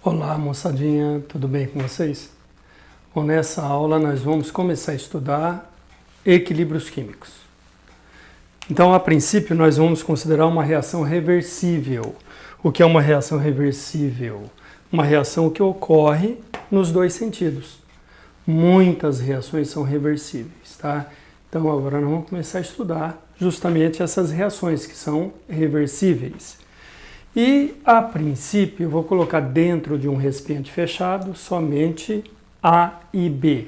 Olá, moçadinha, tudo bem com vocês? Bom, nessa aula nós vamos começar a estudar equilíbrios químicos. Então, a princípio, nós vamos considerar uma reação reversível. O que é uma reação reversível? Uma reação que ocorre nos dois sentidos. Muitas reações são reversíveis, tá? Então, agora nós vamos começar a estudar justamente essas reações que são reversíveis. E, a princípio, eu vou colocar dentro de um recipiente fechado somente A e B.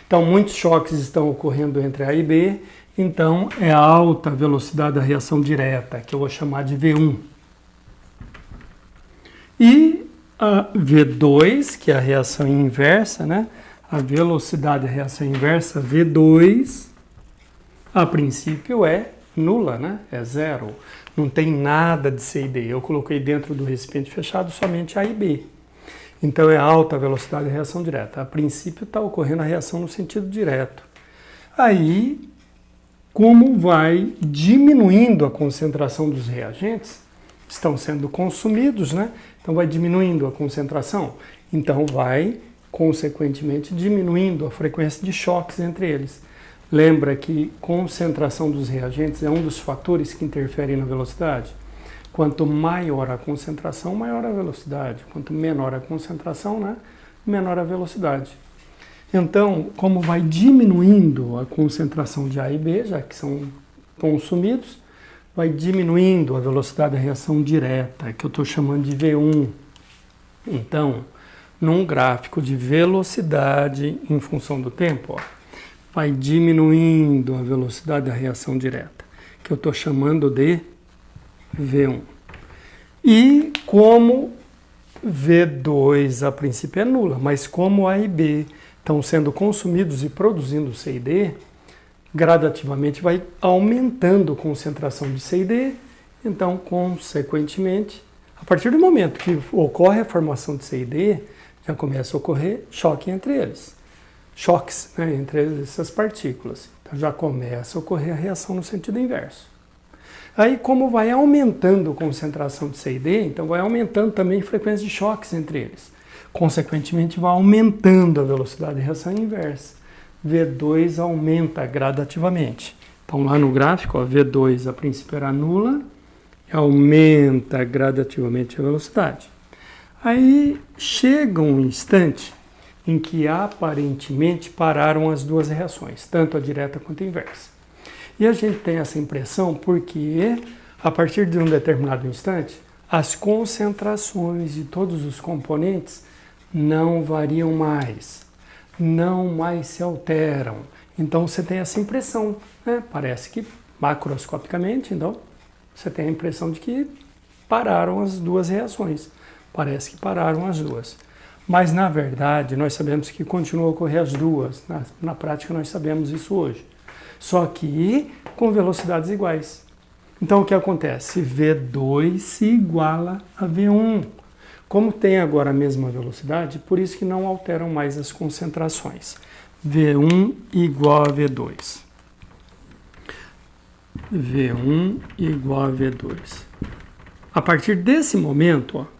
Então, muitos choques estão ocorrendo entre A e B, então é a alta velocidade da reação direta, que eu vou chamar de V1. E a V2, que é a reação inversa, né? A velocidade da reação inversa, V2, a princípio é nula, né? É zero. Não tem nada de C e D. Eu coloquei dentro do recipiente fechado somente A e B. Então é alta velocidade de reação direta. A princípio está ocorrendo a reação no sentido direto. Aí, como vai diminuindo a concentração dos reagentes, estão sendo consumidos, né? Então vai diminuindo a concentração. Então vai, consequentemente, diminuindo a frequência de choques entre eles. Lembra que concentração dos reagentes é um dos fatores que interferem na velocidade? Quanto maior a concentração, maior a velocidade. Quanto menor a concentração, né, menor a velocidade. Então, como vai diminuindo a concentração de A e B, já que são consumidos, vai diminuindo a velocidade da reação direta, que eu estou chamando de V1. Então, num gráfico de velocidade em função do tempo, ó, vai diminuindo a velocidade da reação direta, que eu estou chamando de V1. E como V2 a princípio é nula, mas como A e B estão sendo consumidos e produzindo C e D, gradativamente vai aumentando a concentração de C e D, então, consequentemente, a partir do momento que ocorre a formação de C e D, já começa a ocorrer choque entre eles. Choques, né, entre essas partículas. Então já começa a ocorrer a reação no sentido inverso. Aí, como vai aumentando a concentração de C e D, então vai aumentando também a frequência de choques entre eles. Consequentemente, vai aumentando a velocidade de reação inversa. V2 aumenta gradativamente. Então, lá no gráfico, ó, V2 a princípio era nula, aumenta gradativamente a velocidade. Aí chega um instante em que aparentemente pararam as duas reações, tanto a direta quanto a inversa. E a gente tem essa impressão porque, a partir de um determinado instante, as concentrações de todos os componentes não variam mais, não mais se alteram. Então você tem essa impressão, né? Parece que macroscopicamente, então, você tem a impressão de que pararam as duas reações. Parece que pararam as duas. Mas, na verdade, nós sabemos que continuam a ocorrer as duas. Na prática, nós sabemos isso hoje. Só que com velocidades iguais. Então, o que acontece? V2 se iguala a V1. Como tem agora a mesma velocidade, por isso que não alteram mais as concentrações. V1 igual a V2. V1 igual a V2. A partir desse momento, ó,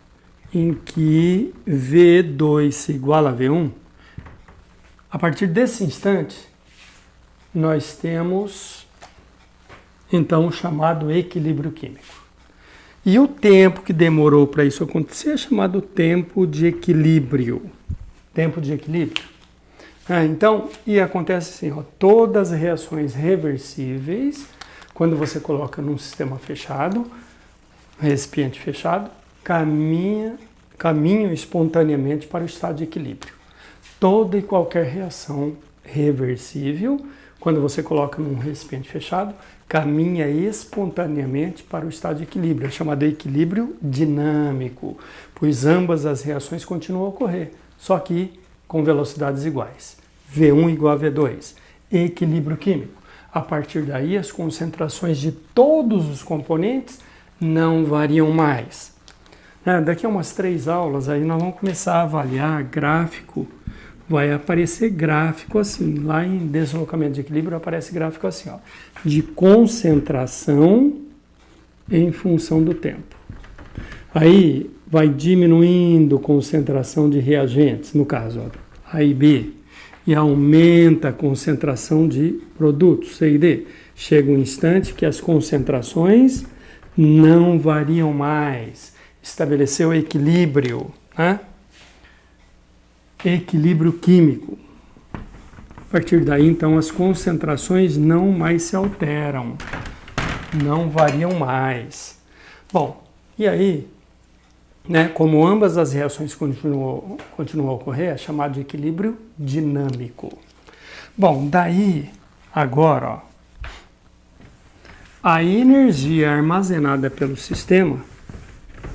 em que V2 se iguala a V1, a partir desse instante, nós temos, então, o chamado equilíbrio químico. E o tempo que demorou para isso acontecer é chamado tempo de equilíbrio. Tempo de equilíbrio. Então, e acontece assim, ó, todas as reações reversíveis, quando você coloca num sistema fechado, recipiente fechado, caminham espontaneamente para o estado de equilíbrio. Toda e qualquer reação reversível, quando você coloca num recipiente fechado, caminha espontaneamente para o estado de equilíbrio, é chamado de equilíbrio dinâmico, pois ambas as reações continuam a ocorrer, só que com velocidades iguais. V1 igual a V2, equilíbrio químico. A partir daí, as concentrações de todos os componentes não variam mais. Daqui a umas 3 aulas, aí nós vamos começar a avaliar gráfico. Vai aparecer gráfico assim, lá em deslocamento de equilíbrio aparece gráfico assim, ó, de concentração em função do tempo. Aí vai diminuindo a concentração de reagentes, no caso, ó, A e B, e aumenta a concentração de produtos, C e D. Chega um instante que as concentrações não variam mais. Estabeleceu equilíbrio, né? Equilíbrio químico. A partir daí, então, as concentrações não mais se alteram, não variam mais. Bom, e aí, né, como ambas as reações continuam a ocorrer, é chamado de equilíbrio dinâmico. Bom, daí, agora, ó, a energia armazenada pelo sistema,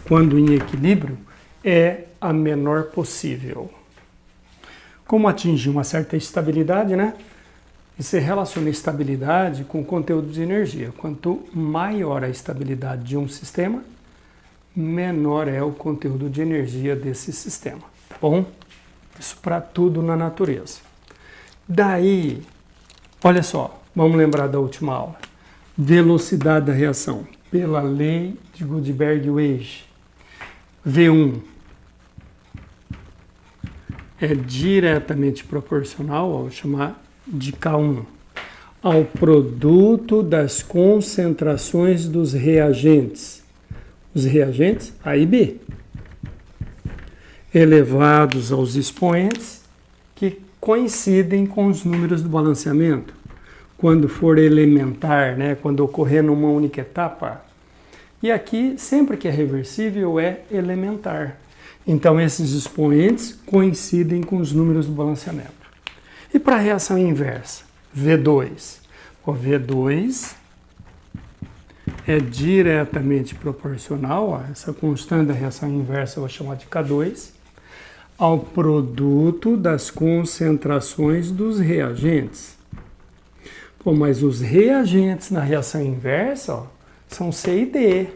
quando em equilíbrio, é a menor possível. Como atingir uma certa estabilidade, né? E se relaciona a estabilidade com o conteúdo de energia. Quanto maior a estabilidade de um sistema, menor é o conteúdo de energia desse sistema. Tá bom? Isso para tudo na natureza. Daí, olha só, vamos lembrar da última aula. Velocidade da reação, pela lei de Gutenberg-Wage. V1 é diretamente proporcional, vou chamar de K1, ao produto das concentrações dos reagentes. Os reagentes A e B, elevados aos expoentes que coincidem com os números do balanceamento. Quando for elementar, né, quando ocorrer numa única etapa. E aqui, sempre que é reversível, é elementar. Então, esses expoentes coincidem com os números do balanceamento. E para a reação inversa, V2. O V2 é diretamente proporcional, ó, essa constante da reação inversa eu vou chamar de K2, ao produto das concentrações dos reagentes. Pô, mas os reagentes na reação inversa, ó, são C e D,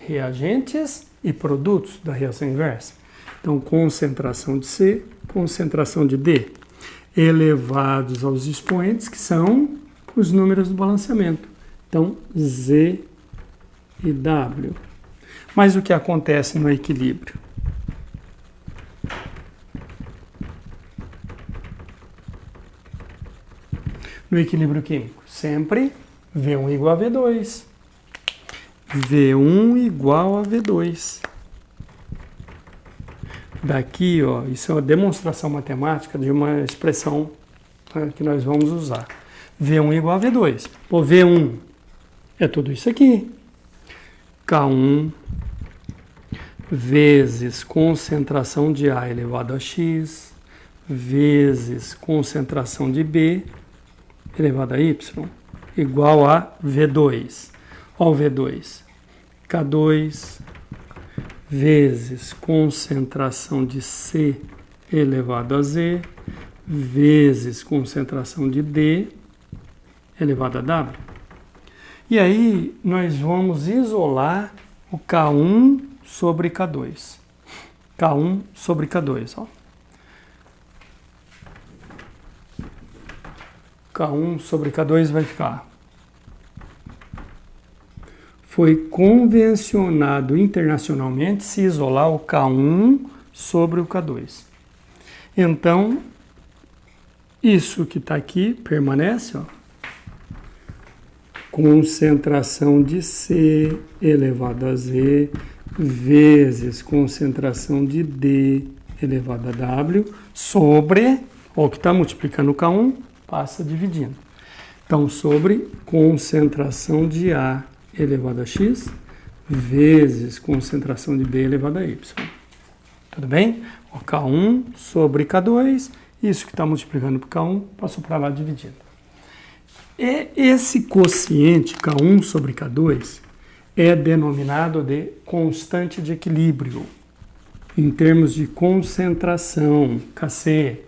reagentes e produtos da reação inversa. Então, concentração de C, concentração de D, elevados aos expoentes, que são os números do balanceamento. Então, Z e W. Mas o que acontece no equilíbrio? No equilíbrio químico, sempre V1 igual a V2. V1 igual a V2. Daqui, ó, isso é uma demonstração matemática de uma expressão, né, que nós vamos usar. V1 igual a V2. O V1 é tudo isso aqui. K1 vezes concentração de A elevado a X vezes concentração de B elevado a Y igual a V2. Olha o V2. K2 vezes concentração de C elevado a Z vezes concentração de D elevado a W. E aí nós vamos isolar o K1 sobre K2. K1 sobre K2, ó. K1 sobre K2 vai ficar. Foi convencionado internacionalmente se isolar o K1 sobre o K2. Então, isso que está aqui permanece, ó. Concentração de C elevado a Z vezes concentração de D elevado a W sobre, ó, o que está multiplicando o K1, passa dividindo. Então, sobre concentração de A elevado a X vezes concentração de B elevado a Y. Tudo bem? O K1 sobre K2, isso que está multiplicando por K1, passou para lá dividindo. E esse quociente K1 sobre K2 é denominado de constante de equilíbrio, em termos de concentração, Kc,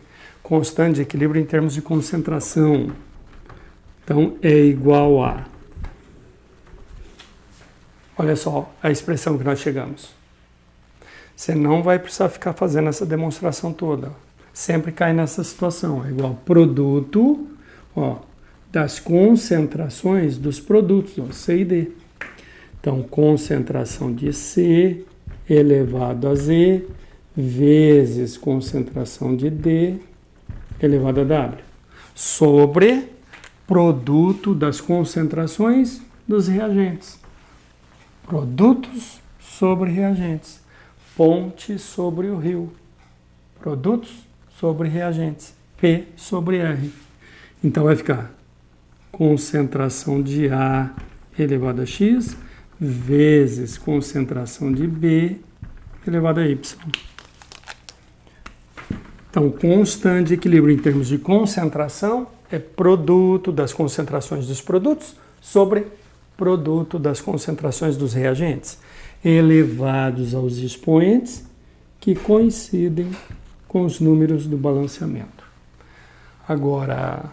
constante de equilíbrio em termos de concentração. Então, é igual a... Olha só a expressão que nós chegamos. Você não vai precisar ficar fazendo essa demonstração toda. Sempre cai nessa situação. É igual produto, ó, das concentrações dos produtos, ó, C e D. Então, concentração de C elevado a Z vezes concentração de D elevado a W, sobre produto das concentrações dos reagentes. Produtos sobre reagentes. Ponte sobre o rio. Produtos sobre reagentes. P sobre R. Então vai ficar concentração de A elevado a X vezes concentração de B elevado a Y. Então, constante de equilíbrio em termos de concentração é produto das concentrações dos produtos sobre produto das concentrações dos reagentes, elevados aos expoentes que coincidem com os números do balanceamento. Agora,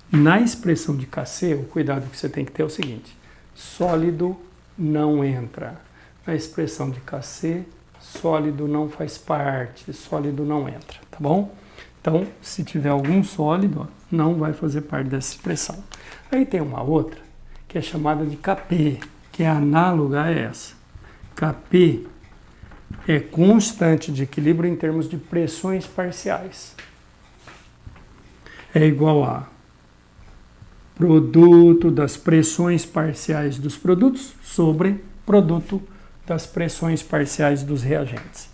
na expressão de Kc, o cuidado que você tem que ter é o seguinte: sólido não entra. Na expressão de Kc, sólido não faz parte, sólido não entra, tá bom? Então, se tiver algum sólido, não vai fazer parte dessa expressão. Aí tem uma outra, que é chamada de Kp, que é análoga a essa. Kp é constante de equilíbrio em termos de pressões parciais. É igual a produto das pressões parciais dos produtos sobre produto das pressões parciais dos reagentes.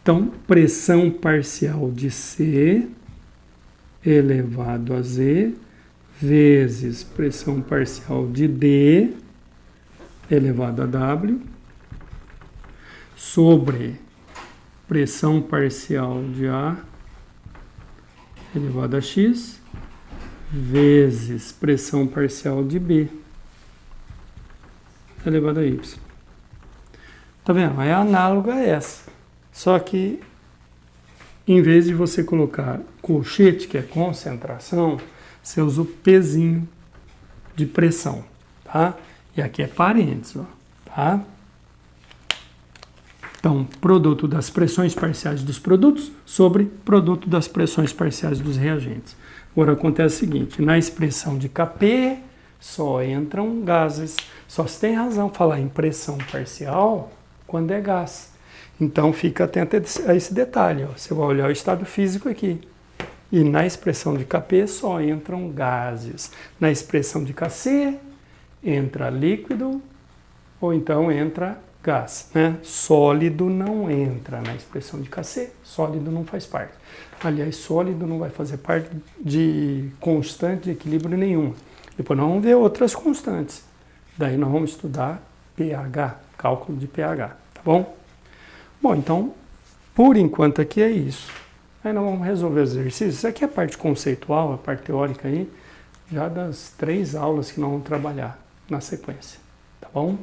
Então, pressão parcial de C elevado a Z vezes pressão parcial de D elevado a W sobre pressão parcial de A elevado a X vezes pressão parcial de B elevado a Y. Tá vendo? É análoga a essa. Só que, em vez de você colocar colchete, que é concentração, você usa o pezinho de pressão, tá? E aqui é parênteses, ó, tá? Então, produto das pressões parciais dos produtos sobre produto das pressões parciais dos reagentes. Agora, acontece o seguinte, na expressão de Kp, só entram gases. Só se tem razão falar em pressão parcial quando é gás. Então, fica atento a esse detalhe, ó. Você vai olhar o estado físico aqui. E na expressão de Kp só entram gases. Na expressão de Kc, entra líquido ou então entra gás, né? Sólido não entra na expressão de Kc, sólido não faz parte. Aliás, sólido não vai fazer parte de constante de equilíbrio nenhuma. Depois nós vamos ver outras constantes. Daí nós vamos estudar pH, cálculo de pH, tá bom? Bom, então, por enquanto aqui é isso. Aí nós vamos resolver os exercícios. Isso aqui é a parte conceitual, a parte teórica aí, já das 3 aulas que nós vamos trabalhar na sequência, tá bom?